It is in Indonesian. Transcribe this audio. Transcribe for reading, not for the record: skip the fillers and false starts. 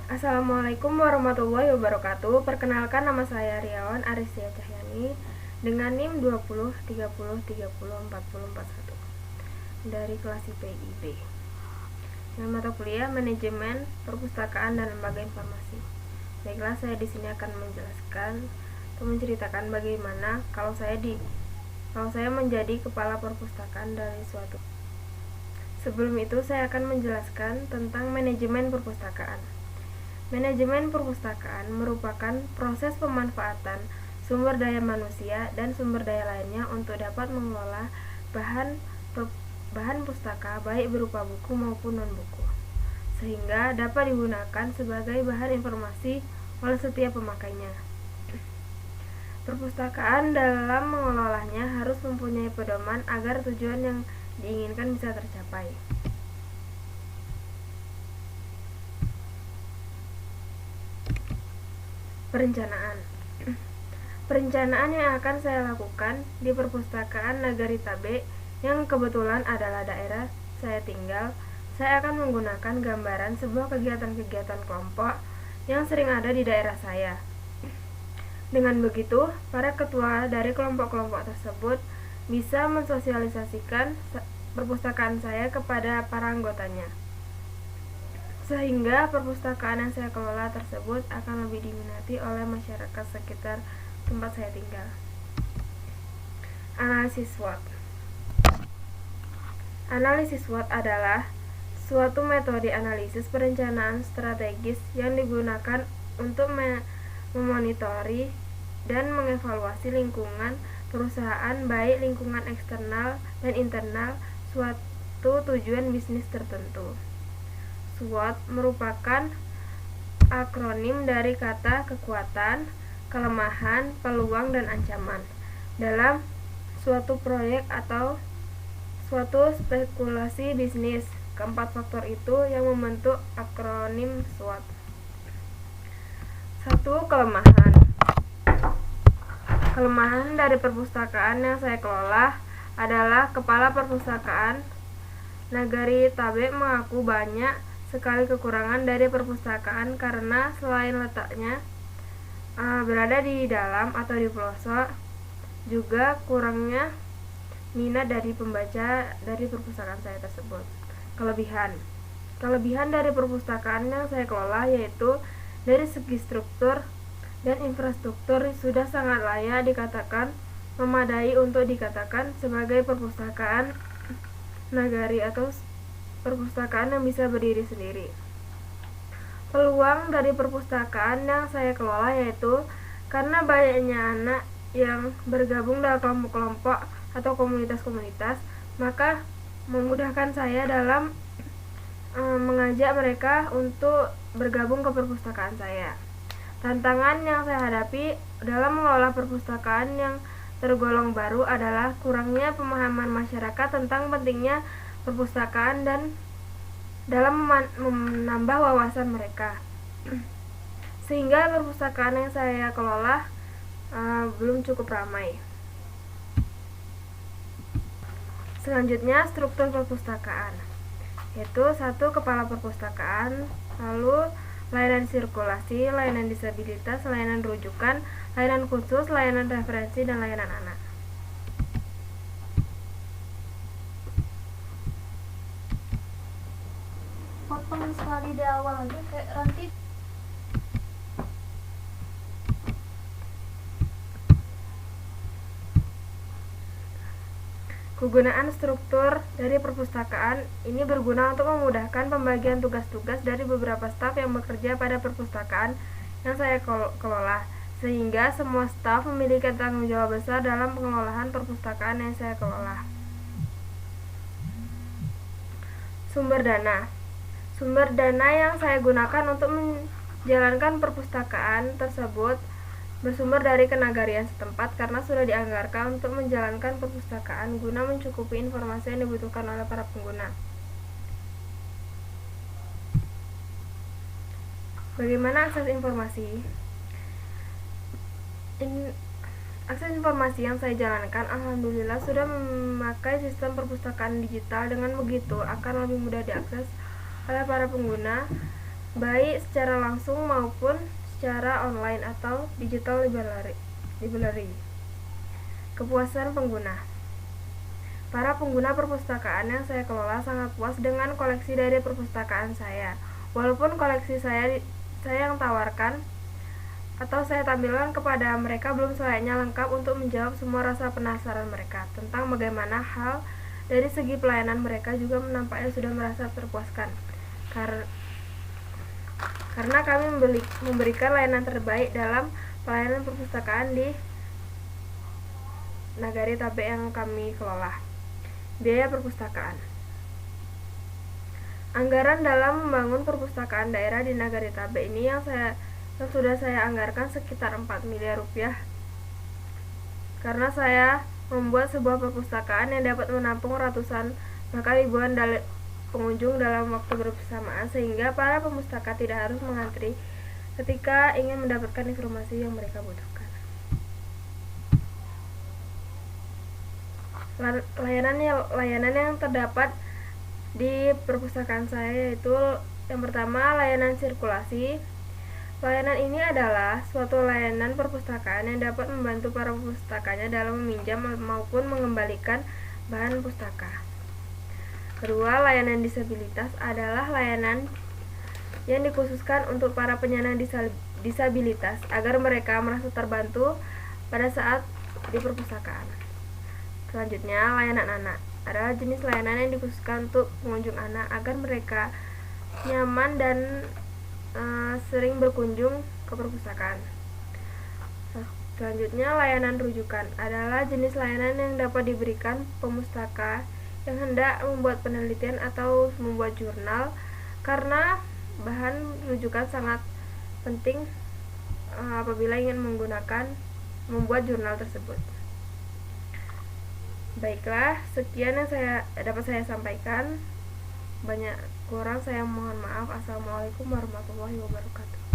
Assalamualaikum warahmatullahi wabarakatuh. Perkenalkan, nama saya Riawan Aristia Cahyani dengan NIM 20 30 30 30 40 41 dari kelas IPIB dengan mata kuliah Manajemen Perpustakaan dan Lembaga Informasi. Baiklah, saya di sini akan menjelaskan atau menceritakan bagaimana kalau saya menjadi kepala perpustakaan dari suatu. Sebelum itu, saya akan menjelaskan tentang manajemen perpustakaan. Manajemen perpustakaan merupakan proses pemanfaatan sumber daya manusia dan sumber daya lainnya untuk dapat mengelola bahan pustaka baik berupa buku maupun non-buku, sehingga dapat digunakan sebagai bahan informasi oleh setiap pemakainya. Perpustakaan dalam mengelolanya harus mempunyai pedoman agar tujuan yang diinginkan bisa tercapai. Perencanaan yang akan saya lakukan di perpustakaan Nagari Tabe yang kebetulan adalah daerah saya tinggal. Saya akan menggunakan gambaran sebuah kegiatan-kegiatan kelompok yang sering ada di daerah saya. Dengan begitu, para ketua dari kelompok-kelompok tersebut bisa mensosialisasikan perpustakaan saya kepada para anggotanya, sehingga perpustakaan yang saya kelola tersebut akan lebih diminati oleh masyarakat sekitar tempat saya tinggal. Analisis SWOT. Analisis SWOT adalah suatu metode analisis perencanaan strategis yang digunakan untuk memonitori dan mengevaluasi lingkungan perusahaan, baik lingkungan eksternal dan internal suatu tujuan bisnis tertentu. SWOT merupakan akronim dari kata kekuatan, kelemahan, peluang, dan ancaman dalam suatu proyek atau suatu spekulasi bisnis. Keempat faktor itu yang membentuk akronim SWOT. 1. Kelemahan dari perpustakaan yang saya kelola adalah kepala perpustakaan Nagari Tabe mengaku banyak sekali kekurangan dari perpustakaan karena selain letaknya berada di dalam atau di pelosok, juga kurangnya minat dari pembaca dari perpustakaan saya tersebut. Kelebihan dari perpustakaan yang saya kelola yaitu dari segi struktur dan infrastruktur sudah sangat layak dikatakan memadai untuk dikatakan sebagai perpustakaan nagari atau perpustakaan yang bisa berdiri sendiri. Peluang dari perpustakaan yang saya kelola yaitu karena banyaknya anak yang bergabung dalam kelompok-kelompok atau komunitas-komunitas, maka memudahkan saya dalam mengajak mereka untuk bergabung ke perpustakaan saya. Tantangan yang saya hadapi dalam mengelola perpustakaan yang tergolong baru adalah kurangnya pemahaman masyarakat tentang pentingnya perpustakaan dan dalam menambah wawasan mereka, sehingga perpustakaan yang saya kelola belum cukup ramai. Selanjutnya, struktur perpustakaan, yaitu 1. Kepala perpustakaan, lalu layanan sirkulasi, layanan disabilitas, layanan rujukan, layanan khusus, layanan referensi, dan layanan anak. Potong sekali di awal aja kayak nanti. Kegunaan struktur dari perpustakaan ini berguna untuk memudahkan pembagian tugas-tugas dari beberapa staf yang bekerja pada perpustakaan yang saya kelola, sehingga semua staf memiliki tanggung jawab besar dalam pengelolaan perpustakaan yang saya kelola. Sumber dana yang saya gunakan untuk menjalankan perpustakaan tersebut bersumber dari kenagarian setempat karena sudah dianggarkan untuk menjalankan perpustakaan guna mencukupi informasi yang dibutuhkan oleh para pengguna. Bagaimana akses informasi? Akses informasi yang saya jalankan alhamdulillah sudah memakai sistem perpustakaan digital. Dengan begitu akan lebih mudah diakses oleh para pengguna baik secara langsung maupun secara online atau digital library. Kepuasan pengguna. Para pengguna perpustakaan yang saya kelola sangat puas dengan koleksi dari perpustakaan saya. Walaupun koleksi saya yang tawarkan atau saya tampilkan kepada mereka belum selayaknya lengkap untuk menjawab semua rasa penasaran mereka tentang bagaimana hal dari segi pelayanan mereka juga nampaknya sudah merasa terpuaskan. Karena kami memberikan layanan terbaik dalam pelayanan perpustakaan di Nagari Tabe yang kami kelola. Biaya perpustakaan. Anggaran dalam membangun perpustakaan daerah di Nagari Tabe ini yang sudah saya anggarkan sekitar 4 miliar rupiah. Karena saya membuat sebuah perpustakaan yang dapat menampung ratusan bahkan ribuan pengunjung dalam waktu bersamaan, sehingga para pemustaka tidak harus mengantri ketika ingin mendapatkan informasi yang mereka butuhkan. Layanan yang terdapat di perpustakaan saya yaitu yang pertama, layanan sirkulasi. Layanan ini adalah suatu layanan perpustakaan yang dapat membantu para pustakanya dalam meminjam maupun mengembalikan bahan pustaka. Kedua, layanan disabilitas adalah layanan yang dikhususkan untuk para penyandang disabilitas agar mereka merasa terbantu pada saat di perpustakaan. Selanjutnya, layanan anak adalah jenis layanan yang dikhususkan untuk pengunjung anak agar mereka nyaman dan sering berkunjung ke perpustakaan. Selanjutnya, layanan rujukan adalah jenis layanan yang dapat diberikan pemustaka yang hendak membuat penelitian atau membuat jurnal, karena bahan rujukan sangat penting apabila ingin membuat jurnal tersebut. Baiklah, sekian yang dapat saya sampaikan. Banyak kurang saya mohon maaf. Assalamualaikum warahmatullahi wabarakatuh.